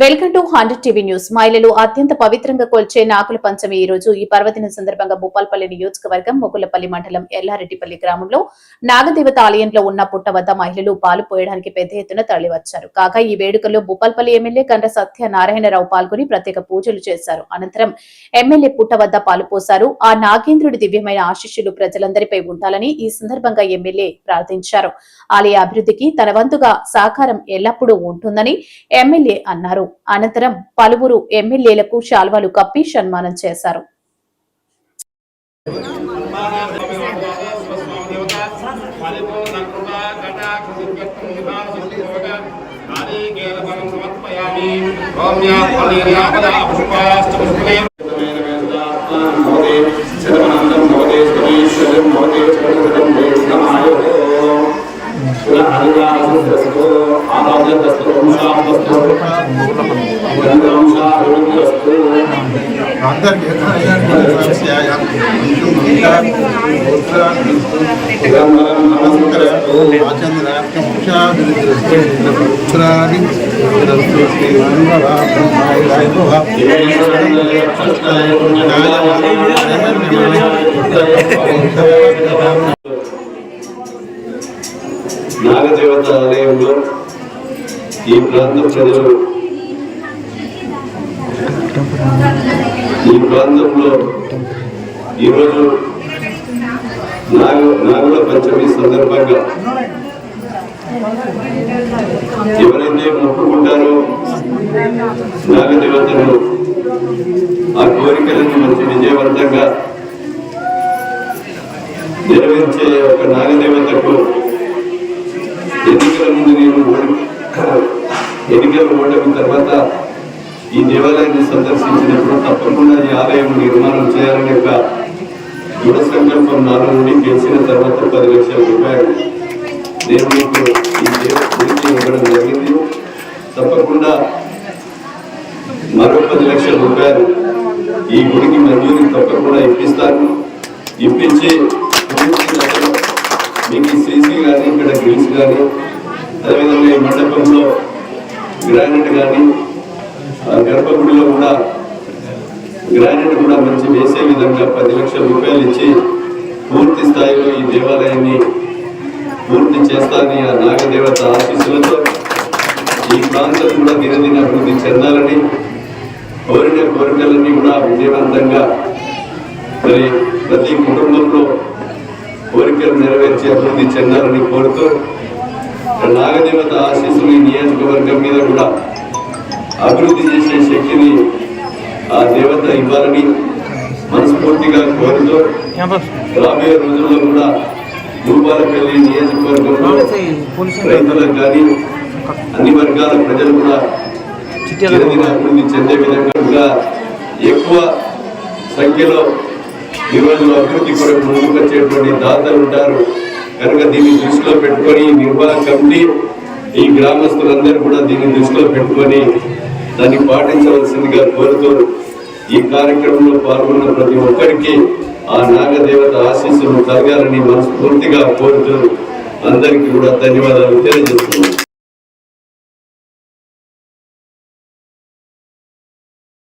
Welcome to 100 TV news. మహిళలు అత్యంత పవిత్రంగా కొల్చే నాగుల పంచమి ఈ రోజు ఈ పర్వదిన సందర్భంగా భూపాల్పల్లి నియోజకవర్గం మొగుళ్లపల్లి మండలం ఎల్లారెడ్డిపల్లి గ్రామంలో నాగదేవత ఆలయంలో ఉన్న పుట్ట వద్ద మహిళలు పాలు పోయడానికి పెద్ద ఎత్తున తరలివచ్చారు. కాగా ఈ వేడుకల్లో భూపాల్పల్లి ఎమ్మెల్యే గండ్ర సత్యనారాయణరావు పాల్గొని ప్రత్యేక పూజలు చేశారు. అనంతరం ఎమ్మెల్యే పుట్ట వద్ద పాలు పోశారు. ఆ నాగేంద్రుడి దివ్యమైన ఆశీస్సులు ప్రజలందరిపై ఉండాలని ఈ సందర్భంగా ఎమ్మెల్యే ప్రార్థించారు. ఆలయ అభివృద్ధికి తన వంతుగా సహకారం ఎల్లప్పుడూ ఉంటుందని ఎమ్మెల్యే అన్నారు. అనంతరం పలువురు ఎమ్మెల్యేలకు శాల్వాలు కప్పి సన్మానం చేశారు. నాగదేవత ఆలయంలో ఈ ప్రాంతం ప్రజలు ఈ ప్రాంతంలో ఈరోజు నాగుల పంచమి సందర్భంగా ఎవరైతే మొక్కుకుంటారో నాగదేవతను ఆ కోరికలను మంచి విజయవంతంగా నెరవేర్చే ఒక నాగదేవతకు ఎన్నికల ముందు ఎన్నికలు ఓటమి తర్వాత ఈ దేవాలయాన్ని సందర్శించినప్పుడు తప్పకుండా ఈ ఆలయం నిర్మాణం చేయాలనే ఒక దృఢ సంకల్పం నాలో నుండి గెలిచిన తర్వాత 10 లక్షల రూపాయలు నేను మీకు ఈ గురించి ఇవ్వడం జరిగింది. తప్పకుండా మరో 10 లక్షల రూపాయలు ఈ గుడికి మంజూరు తప్పకుండా ఇప్పిస్తాను. ఇప్పించి మీకు సీసీ కానీ ఇక్కడ గ్రిల్స్ కానీ అదేవిధంగా ఈ మండపంలో గ్రానైట్ కానీ గర్భగుడిలో కూడా గ్రానైట్ కూడా మంచి వేసే విధంగా 10 లక్షల రూపాయలు ఇచ్చి పూర్తి స్థాయిలో ఈ దేవాలయాన్ని పూర్తి చేస్తానని ఆ నాగదేవత ఆశీస్సులతో ఈ ప్రాంతం కూడా దినదిన అభివృద్ధి చెందాలని కోరిన కోరికలన్నీ కూడా విజయవంతంగా మరి ప్రతి కుటుంబంలో కోరికలు నెరవేర్చి అభివృద్ధి చెందాలని కోరుతూ నాగదేవత ఆశీస్సులు ఈ నియోజకవర్గం మీద కూడా అభివృద్ధి చేసే శక్తిని ఆ దేవత ఇవ్వాలని మనస్ఫూర్తిగా కోరుతూ రాబోయే రోజుల్లో కూడా భూపాలపల్లి నియోజకవర్గంలో రైతులకు కానీ అన్ని వర్గాల ప్రజలు కూడా చిరదిన అభివృద్ధి చెందే విధంగా ఎక్కువ సంఖ్యలో ఈ రోజులో అభివృద్ధి కొరకు ముందుకు వచ్చేటువంటి దాతలు ఉంటారు కనుక దీన్ని దృష్టిలో పెట్టుకొని నిర్మాణ కమిటీ ఈ గ్రామస్తులందరూ కూడా దీన్ని దృష్టిలో పెట్టుకొని దాన్ని పాటించవలసిందిగా కోరుతూ ఈ కార్యక్రమంలో పాల్గొన్న ప్రతి ఒక్కరికి ఆ నాగదేవత ఆశీస్సులు కలగాలని మనస్ఫూర్తిగా కోరుతూ అందరికీ కూడా ధన్యవాదాలు తెలియజేస్తున్నాను.